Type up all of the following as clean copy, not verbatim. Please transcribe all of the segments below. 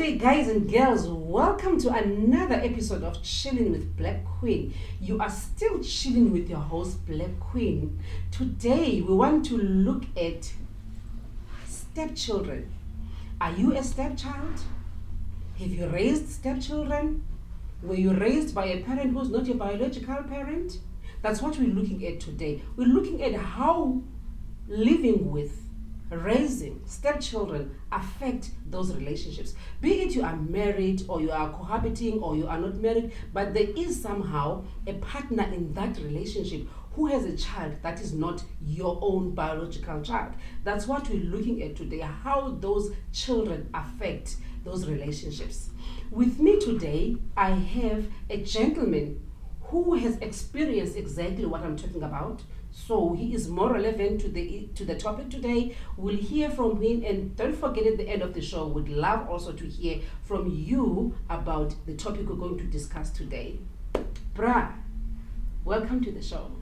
Okay, guys and girls, welcome to another episode of Chillin with Blackqueen. You are still chilling with your host, Blackqueen. Today, we want to look at stepchildren. Are you a stepchild? Have you raised stepchildren? Were you raised by a parent who's not your biological parent? That's what we're looking at today. We're looking at how living with, raising stepchildren affect those relationships. Be it you are married or you are cohabiting or you are not married, but there is somehow a partner in that relationship who has a child that is not your own biological child. That's what we're looking at today, how those children affect those relationships. With me today, I have a gentleman who has experienced exactly what I'm talking about. So he is more relevant to the topic today. We'll hear from him, and don't forget at the end of the show, we'd love also to hear from you about the topic we're going to discuss today. Bra, welcome to the show.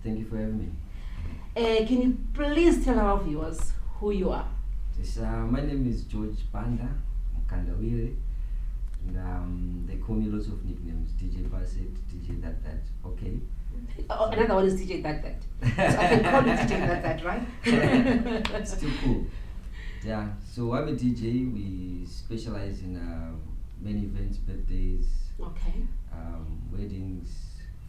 Thank you for having me. Can you please tell our viewers who you are? Yes, my name is George Banda Mkandawire. And they call me lots of nicknames. DJ Bassett, DJ That. Okay. Oh, another one is DJ That. So I can call you DJ That, right? Still cool. Yeah, so I'm a DJ. We specialize in many events, birthdays, Okay. weddings,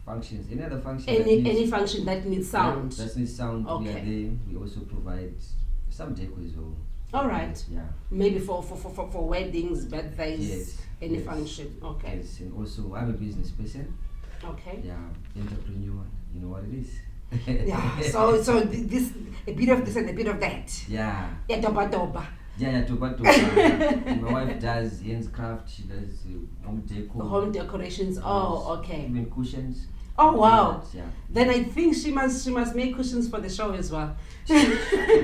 functions, any other function. Any function that needs sound. Yeah, that needs sound. Okay. We are there. We also provide some deco as well. All right. Yeah. Maybe for weddings, birthdays, Yes. any Yes. function. Okay. Yes, and also I'm a business person. Okay. Yeah, entrepreneur. You know what it is. Yeah. So this a bit of this and a bit of that. Yeah. Yeah, doba. Yeah, to my wife does handcraft. She does home decor. Home decorations. Oh, okay. Even cushions. Oh wow. Yeah. Then I think she must make cushions for the show as well. She'll be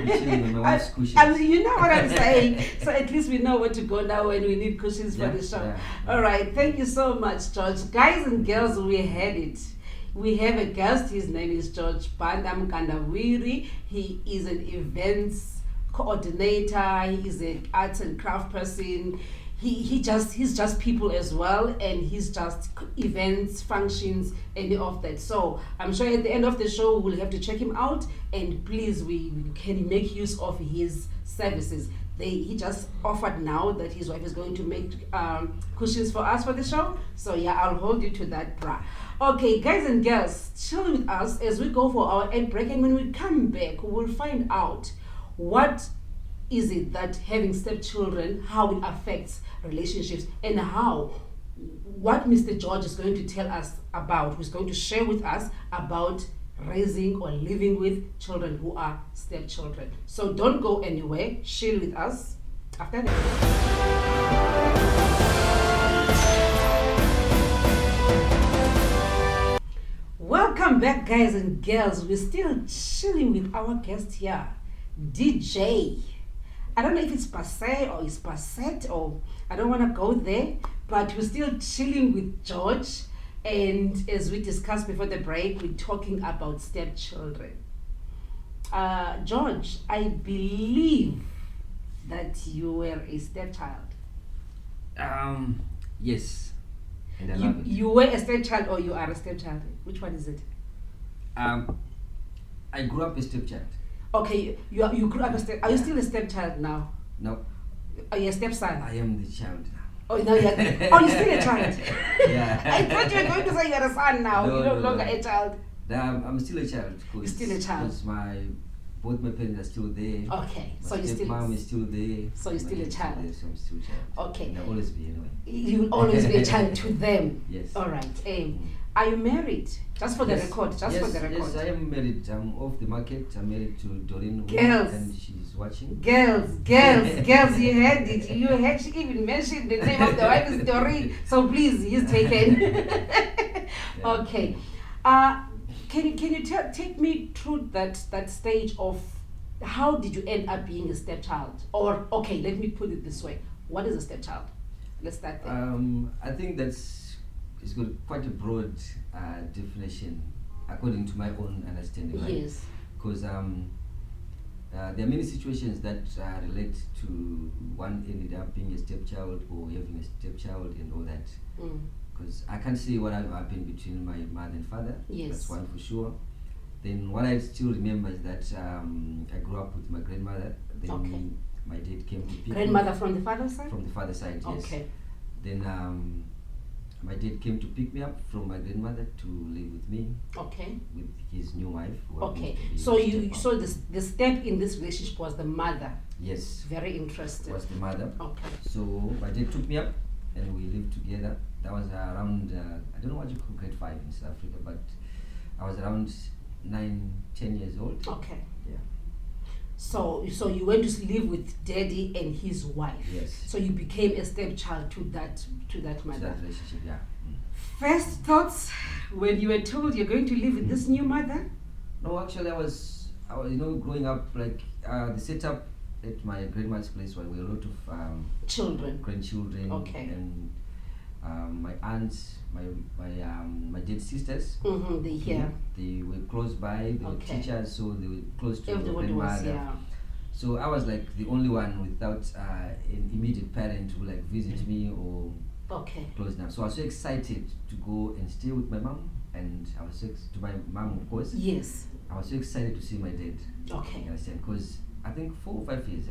chilling with my wife's cushions. You know what I'm saying. So at least we know where to go now when we need cushions for the show. Yeah. All right. Thank you so much, George. Guys and girls, we had it. We have a guest. His name is George Bandam Kandawiri. He is an events coordinator. He is an arts and craft person. He's just people as well, and he's just events, functions, any of that. So I'm sure at the end of the show we'll have to check him out, and please we can make use of his services. He just offered now that his wife is going to make cushions for us for the show. So yeah, I'll hold you to that, bra. Okay, guys and girls, chill with us as we go for our ad break, and when we come back, we'll find out what is it that having stepchildren, how it affects relationships, and what Mr. George is going to tell us about, who's going to share with us about raising or living with children who are stepchildren. So don't go anywhere, chill with us after that. Welcome back, guys and girls. We're still chilling with our guest here, DJ. I don't know if it's passe or it's passette, or I don't want to go there, but we're still chilling with George. And as we discussed before the break, we're talking about stepchildren. George, I believe that you were a stepchild. Yes. And I love it. You were a stepchild or you are a stepchild? Which one is it? I grew up a stepchild. Okay, you grew up are you still a stepchild now? No. Are you a stepson? I am the child now. Oh, no, you're still a child. Yeah. I thought you were going to say you're a son now. No, You're no no, longer no. a child. I'm still a child. You're still a child. Because both my parents are still there. Okay, My so you're still. mom is still there. So you're still a child. There, so I'm still a child. Okay. And I'll always be anyway. You will always be a child to them. Yes. All right. Are you married? Just for the record. For the record. Yes, I am married. I'm off the market. I'm married to Doreen. Girls. And she's watching. Girls. You heard it. You had she even mentioned the name of the wife is Doreen. So please, he's taken. Okay. Can you take me through that stage of how did you end up being a stepchild? Or okay, let me put it this way: what is a stepchild? Let's start there. I think it's got quite a broad definition according to my own understanding. Right? Yes. Because there are many situations that relate to one ended up being a stepchild or having a stepchild and all that. Because I can't say what happened between my mother and father. Yes. That's one for sure. Then what I still remember is that I grew up with my grandmother. Then Okay. my dad came to pick Grandmother me from the father's side? from the father side. Yes. Okay. Then my dad came to pick me up from my grandmother to live with me Okay. with his new wife. who Okay. happens to be So his you stepmom. the step in this relationship was the mother. Yes, Very interesting. was the mother. Okay. So my dad took me up and we lived together. That was around, I don't know what you call grade 5 in South Africa, but I was around 9, 10 years old. Okay. Yeah. So you went to live with daddy and his wife. Yes. So you became a stepchild to that So mother. that relationship, yeah. First thoughts when you were told you're going to live with this new mother? No, actually I was growing up, like the setup at my grandma's place where we were a lot of Children. grandchildren. Okay. And my aunts, my dad's sisters. Mm-hmm. They hear. They were close by. They were Okay. teachers, so they were close to my Everybody was grandmother. here. So I was like the only one without an immediate parent who like visit me or Okay. close enough. So I was so excited to go and stay with my mom, and I was to my mom, of course. Yes. I was so excited to see my dad. Okay. You understand? Because I think 4 or 5 years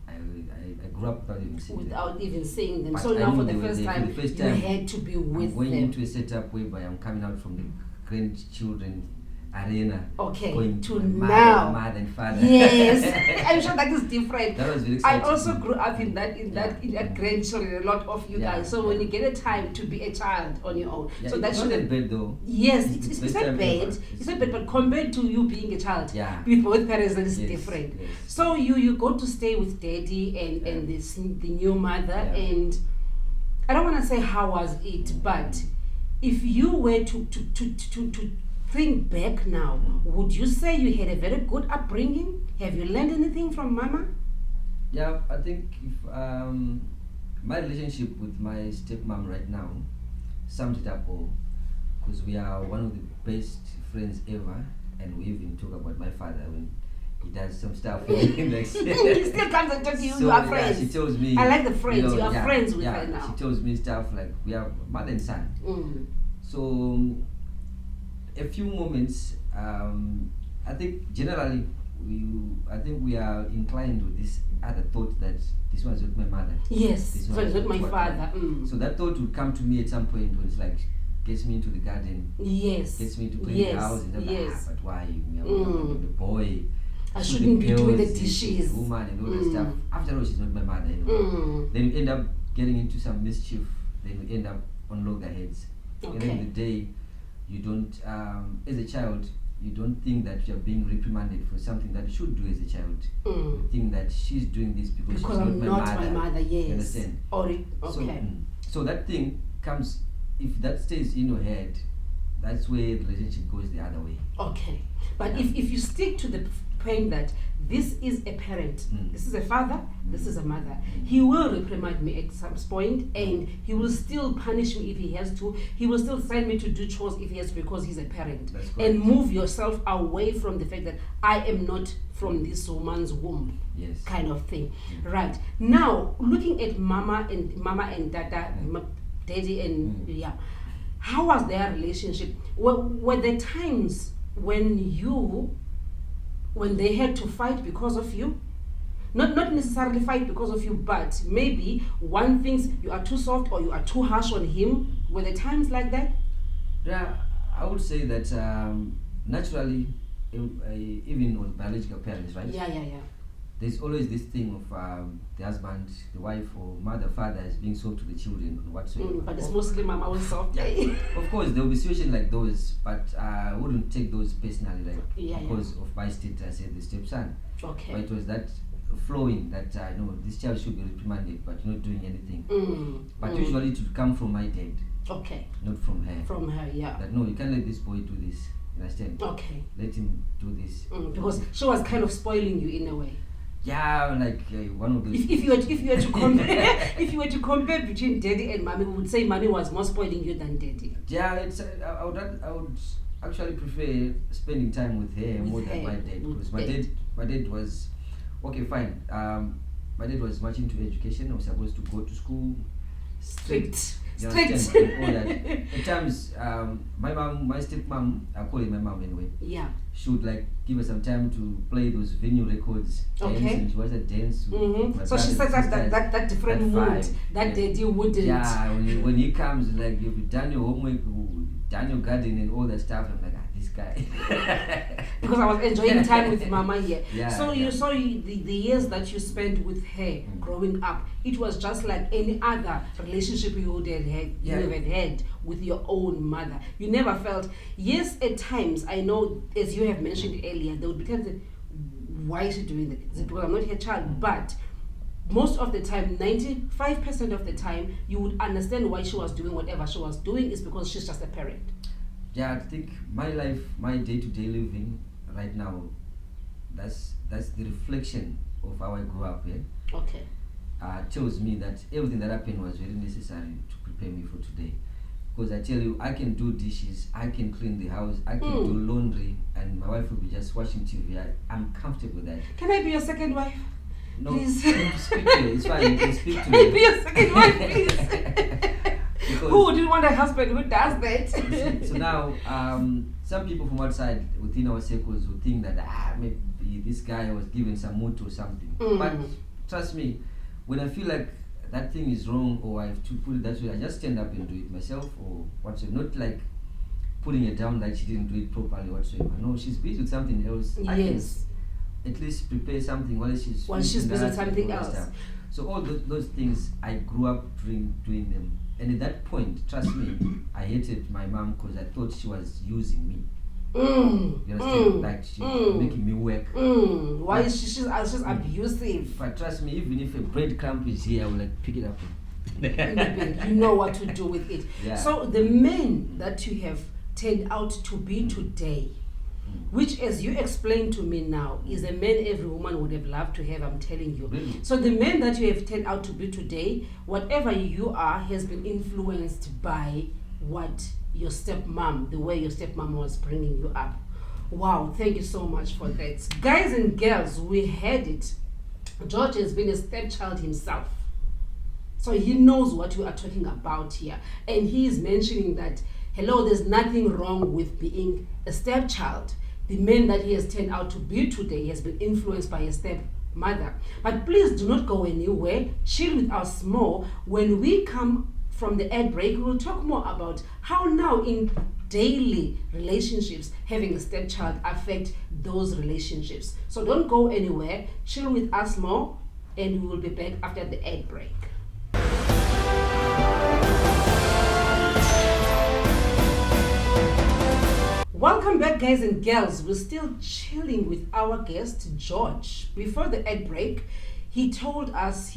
I grew up without even seeing them. Without even seeing them. But So I now knew for they the were first there. For time, the first you time, had to be I'm with going them. into a setup whereby I'm coming out from the grandchildren arena. Okay, Going to my now. mother and father. Yes. I'm sure that is different. That was very I exciting. also grew up in that grandchildren, a lot of you Yeah, guys. So when yeah. you get a time to be a child on your own, Yeah, so that it's not shouldn't. that bad though. Yes, It's the it's best not time bad. ever. It's not bad, but compared to you being a child Yeah. with both parents, that is Yes, different. yes. So you go to stay with daddy and the new mother, Yeah. and I don't want to say how was it, but if you were to think back now, would you say you had a very good upbringing? Have you learned anything from mama? Yeah, I think if my relationship with my stepmom right now sums it up all, because we are one of the best friends ever, and we even talk about my father when he does some stuff. Like, He still comes and talk to you. so, You are yeah, friends. she tells me. I like the friends. You are yeah, friends with yeah, her now. She tells me stuff like we are mother and son. Mm. So a few moments, I think generally we are inclined with this other thought that this was not my mother. Yes, This so one it's is not my what father. Mm. So that thought would come to me at some point when it's like gets me into the garden, Yes. gets me to clean Yes. the house, and I'm Yes. like, but why? I'm Mm. the boy. I should shouldn't be doing the girls, dishes. the woman and all that Mm. stuff. After all, she's not my mother anymore. Then we end up getting into some mischief. Then we end up on loggerheads. At the end of the day, you don't, as a child, you don't think that you're being reprimanded for something that you should do as a child. You think that she's doing this because she's I'm not not my my mother. Yes. You understand? Okay. So that thing comes, if that stays in your head, that's where the relationship goes the other way. Okay. But if you stick to the point that this is a parent, this is a father, this is a mother, he will reprimand me at some point, and he will still punish me if he has to. He will still send me to do chores if he has to, because he's a parent. That's correct. And move yourself away from the fact that I am not from this woman's womb. Yes. Kind of thing. Right. Now, looking at mama and dada, daddy and yeah, how was their relationship? Were there times when they had to fight because of you? Not necessarily fight because of you, but maybe one thinks you are too soft or you are too harsh on him. Were there times like that? Yeah, I would say that naturally, even with biological parents, right? Yeah. There's always this thing of the husband, the wife, or mother, father is being soft to the children or whatsoever. But it's mostly mama was soft. Of course, there will be situations like those, but I wouldn't take those personally, like because of my status as the stepson. Okay. But it was that flowing that no, this child should be reprimanded, but you're not doing anything. But usually it would come from my dad. Okay. Not from her. From her, yeah. That no, you can't let this boy do this. You understand? Okay. Let him do this. Because she was kind of spoiling you in a way. Yeah, like one of those. If you were to compare, if you were to compare between daddy and mommy, we would say mommy was more spoiling you than daddy. Yeah, it's I would actually prefer spending time with her more than my dad, because my dad was Okay, fine. My dad was much into education. I was supposed to go to school. Strict. You understand? And all that. At times, my stepmom, I call it my mom anyway. Yeah. She would like give us some time to play those vinyl records. Okay. Dance, and she was a dance. So she said that different mood that daddy wouldn't. Yeah, when he comes, like, you've done your homework, done your garden and all that stuff. I'm like, this guy. Because I was enjoying time with mama here. Yeah, so you saw the years that you spent with her growing up, it was just like any other relationship you would have had, you had had with your own mother. You never felt, yes, at times, I know, as you have mentioned earlier, there would be times that, why is she doing that? Is it because I'm not her child? But most of the time, 95% of the time, you would understand why she was doing whatever she was doing is because she's just a parent. Yeah, I think my life, my day-to-day living right now, that's the reflection of how I grew up. Okay. Tells me that everything that happened was very necessary to prepare me for today. Because I tell you, I can do dishes, I can clean the house, I can do laundry, and my wife will be just watching TV. I'm comfortable with that. Can I be your second wife? No, please. Speak to you. It's fine. You can speak to Can I me. be your second wife, please? Who wouldn't want a husband who does that? So now, some people from outside within our circles will think that maybe this guy was given some mood or something. But trust me, when I feel like that thing is wrong or I have to put it that way, I just stand up and do it myself or whatsoever. Not like putting it down like she didn't do it properly whatsoever. No, she's busy with something else. Yes. I can at least prepare something while she's busy with something else. Stuff. So all those things, I grew up doing them. And at that point, trust me, I hated my mom because I thought she was using me. You understand? Like she's making me work. Why is she's abusive? But trust me, even if a breadcrumb is here, I will like pick it up. You know what to do with it. Yeah. So the men that you have turned out to be today, which, as you explained to me now, is a man every woman would have loved to have, I'm telling you. Really? So the man that you have turned out to be today, whatever you are, has been influenced by what your stepmom, the way your stepmom was bringing you up. Wow, thank you so much for that. Guys and girls, we heard it. George has been a stepchild himself. So he knows what we are talking about here. And he is mentioning that, hello, there's nothing wrong with being a stepchild. The man that he has turned out to be today has been influenced by a stepmother. But please do not go anywhere. Chill with us more. When we come from the ad break, we will talk more about how now in daily relationships, having a stepchild affect those relationships. So don't go anywhere. Chill with us more, and we will be back after the ad break. Welcome back, guys and girls. We're still chilling with our guest, George. Before the ad break, he showed us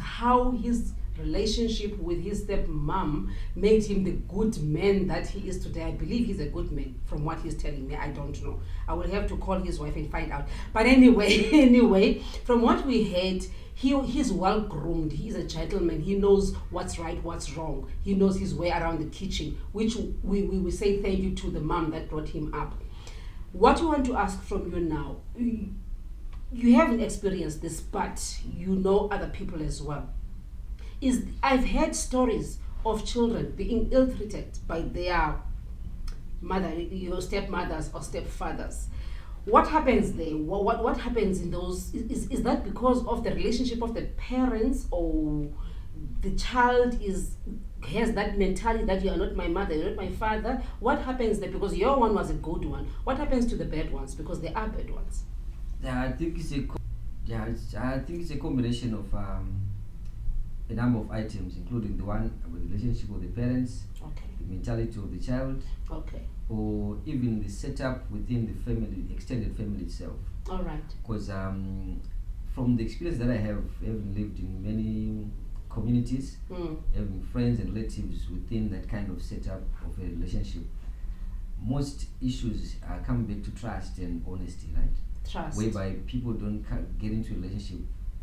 how his relationship with his stepmom made him the good man that he is today. I believe he's a good man from what he's telling me. I don't know. I will have to call his wife and find out. But anyway, from what we heard, he's well groomed. He's a gentleman. He knows what's right, what's wrong. He knows his way around the kitchen, which we say thank you to the mom that brought him up. What we want to ask from you now, you haven't experienced this, but you know other people as well. I've heard stories of children being ill-treated by their mother, your stepmothers or stepfathers. What happens there? What happens in those? Is that because of the relationship of the parents, or the child has that mentality that you are not my mother, you're not my father? What happens there? Because your one was a good one. What happens to the bad ones? Because they are bad ones. Yeah, I think it's a combination of a number of items, including the one with the relationship with the parents, the mentality of the child, or even the setup within the family, extended family itself. All right. Because from the experience that I have, having lived in many communities, having friends and relatives within that kind of setup of a relationship, most issues come back to trust and honesty, right? Trust. Whereby people don't get into a relationship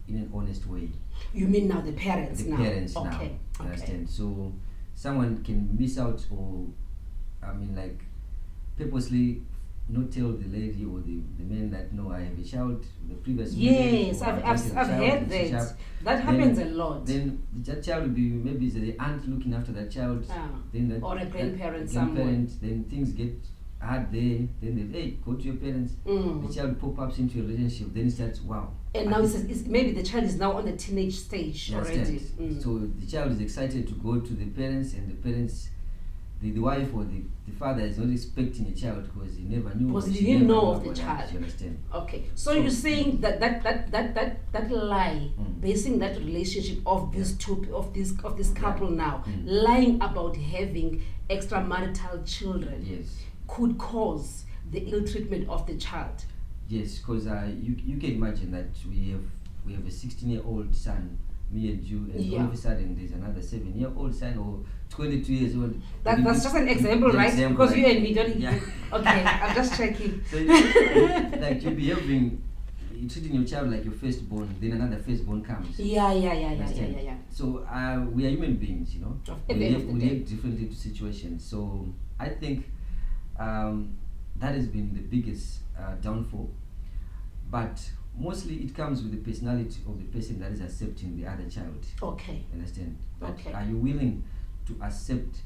in an honest way. You mean now the parents now? The parents now. Understand? So someone can miss out, or purposely not tell the lady or the man that, no, I have a child, the the previous Yes, marriage, or I've just a heard child, that. That happens a lot. Then that child will be maybe it's the aunt looking after that child. Then that, or a grandparent somewhere. Then things get hard there. Then they hey, go to your parents. The child pop-ups into a relationship. Then it starts wow. And now it's maybe the child is now on the teenage stage already. So the child is excited to go to the parents, and the parents, the wife or the father is not expecting a child because he never knew. Because he didn't know of the child. You understand? Okay. So you're saying that lie, basing that relationship of these two of this couple now, lying about having extramarital children, yes, could cause the ill treatment of the child. Yes, because you can imagine that we have a 16-year-old son, me and you, and all of a sudden there's another 7-year-old son or 22 years old. That's just an example, right? Example, because you and me don't. Yeah. Okay, I'm just checking. So like you'll be you're treating your child like your firstborn, then another firstborn comes. Yeah. So we are human beings, you know. We react differently to situations. So I think that has been the biggest downfall, but mostly it comes with the personality of the person that is accepting the other child. Okay. Understand? But okay. Are you willing to accept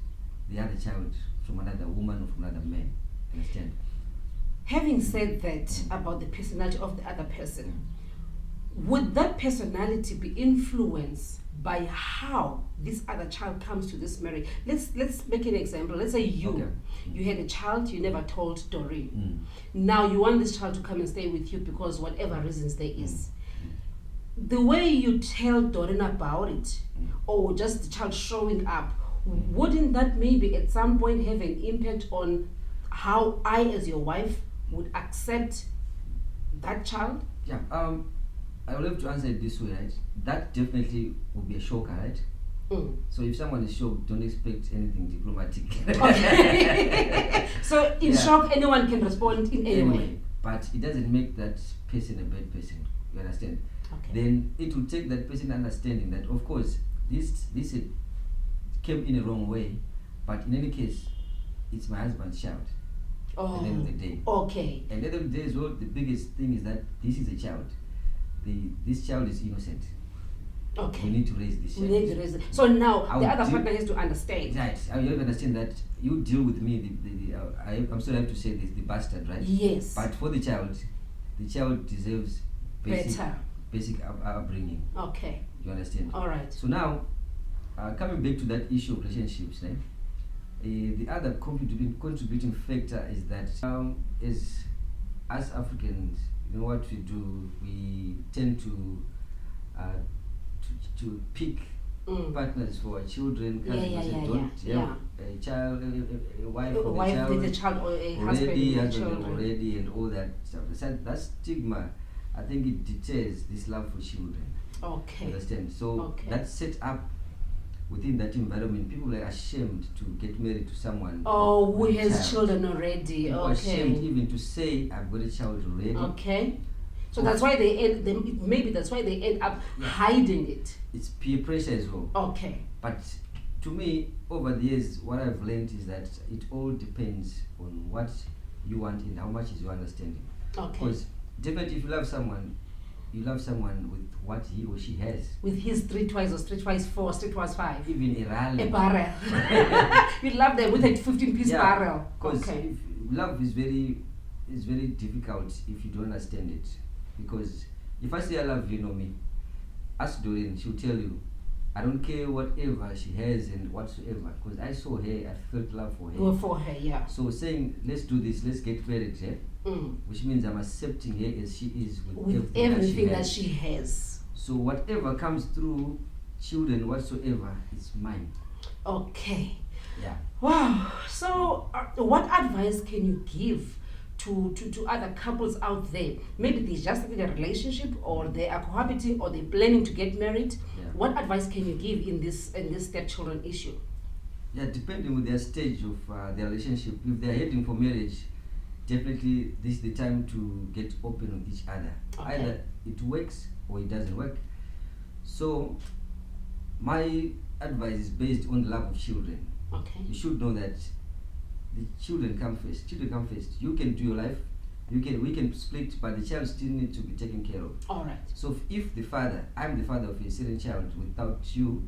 the other child from another woman or from another man? Understand? Having said that about the personality of the other person, would that personality be influenced by how this other child comes to this marriage? Let's make an example. Let's say you had a child, you never told Doreen. Now you want this child to come and stay with you because whatever reasons there is. The way you tell Doreen about it, or just the child showing up, wouldn't that maybe at some point have an impact on how I as your wife would accept that child? Yeah. I will have to answer it this way, right? That definitely would be a shocker, right? So if someone is shocked, don't expect anything diplomatic. Okay. So in shock, anyone can respond in any way. But it doesn't make that person a bad person. You understand? Okay. Then it will take that person understanding that, of course, this came in a wrong way, but in any case, it's my husband's child. At the end of the day. Okay. And at the end of the day as well, the biggest thing is that this is a child. This child is innocent. Okay. We need to raise this child. We need to raise it. So now the other partner has to understand. Right. I have to understand that you deal with me. I'm sorry I have to say this, the bastard, right? Yes. But for the child deserves basic upbringing. Okay. You understand? All right. So now, coming back to that issue of relationships, right? The other contributing factor is that as Africans, you know what we do, we tend to pick partners for our children. A child, a wife with a child, or a husband already, and all that stuff. That stigma, I think it deters this love for children. Okay. Understand? So that's set up within that environment. People are ashamed to get married to someone who has children already. People are ashamed even to say I've got a child already. Okay. So that's why maybe that's why they end up hiding it. It's peer pressure as well. Okay. But to me, over the years, what I've learned is that it all depends on what you want and how much is your understanding. Okay. Because definitely if you love someone with what he or she has. With his streetwise or streetwise 4, streetwise 5. Even a barrel. You love them with a 15-piece barrel. Because love is very difficult if you don't understand it. Because if I say I love you, know me, ask Doreen, she'll tell you, I don't care whatever she has and whatsoever. Because I saw her, I felt love for her. For her, yeah. So saying, let's do this, let's get married, which means I'm accepting her as she is with everything that she has. So whatever comes through, children whatsoever, it's mine. Okay. Yeah. Wow. So what advice can you give to other couples out there? Maybe they just in a relationship, or they are cohabiting, or they're planning to get married. What advice can you give in this stepchildren issue? Yeah, depending on their stage of their relationship. If they're heading for marriage, definitely this is the time to get open with each other. Okay. Either it works or it doesn't work. So my advice is based on the love of children. Okay. You should know that the children come first. You can do your life we can split, but the child still needs to be taken care of. All right. So if I'm the father of a certain child without you,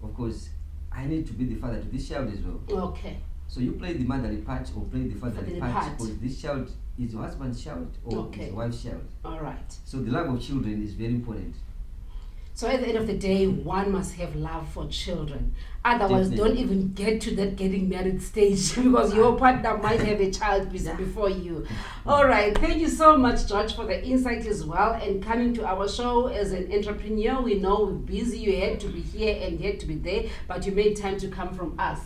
of course, I need to be the father to this child as well. Okay. So you play the motherly part or play the fatherly part, part, because this child is your husband's child or his wife's child. All right. So the love of children is very important. So at the end of the day, one must have love for children. Otherwise, Definitely. don't even get to that getting married stage because your partner might have a child before you. All right. Thank you so much, George, for the insight as well. And coming to our show as an entrepreneur, we know we're busy. You had to be here and you had to be there, but you made time to come from us.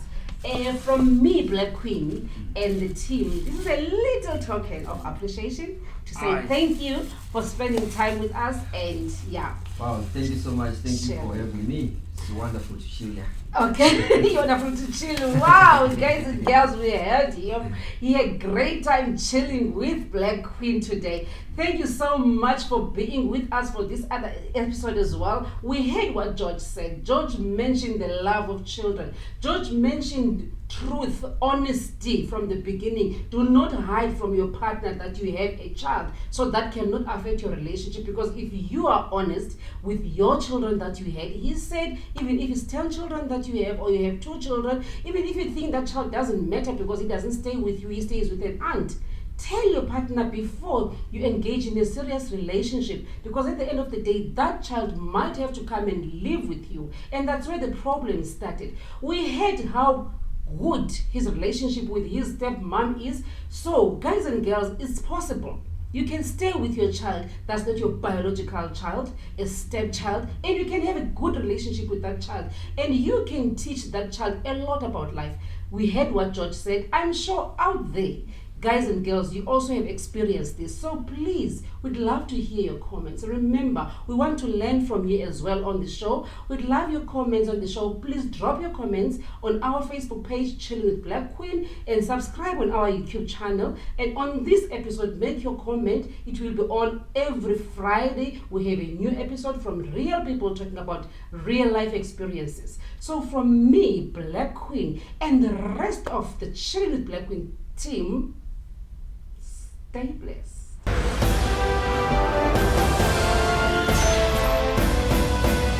From me, Blackqueen, and the team, this is a little token of appreciation to say thank you for spending time with us. And yeah. Wow, thank you so much. Thank you for having me. It's wonderful to chill here. Okay, wonderful to chill. Wow, guys and girls, we heard him. He had a great time chilling with Blackqueen today. Thank you so much for being with us for this other episode as well. We heard what George said. George mentioned the love of children. George mentioned truth, honesty from the beginning. Do not hide from your partner that you have a child, so that cannot affect your relationship, because if you are honest with your children that you had, he said, even if it's 10 children that you have, or you have 2 children, even if you think that child doesn't matter because he doesn't stay with you, he stays with an aunt, tell your partner before you engage in a serious relationship, because at the end of the day, that child might have to come and live with you, and that's where the problem started. We heard how good his relationship with his stepmom is. So guys and girls, it's possible. You can stay with your child that's not your biological child, a stepchild, and you can have a good relationship with that child, and you can teach that child a lot about life. We heard what George said. I'm sure out there, guys and girls, you also have experienced this. So please, we'd love to hear your comments. Remember, we want to learn from you as well on the show. We'd love your comments on the show. Please drop your comments on our Facebook page, Chillin with Blackqueen, and subscribe on our YouTube channel. And on this episode, make your comment. It will be on every Friday. We have a new episode from real people talking about real life experiences. So from me, Blackqueen, and the rest of the Chillin with Blackqueen team, stay blessed.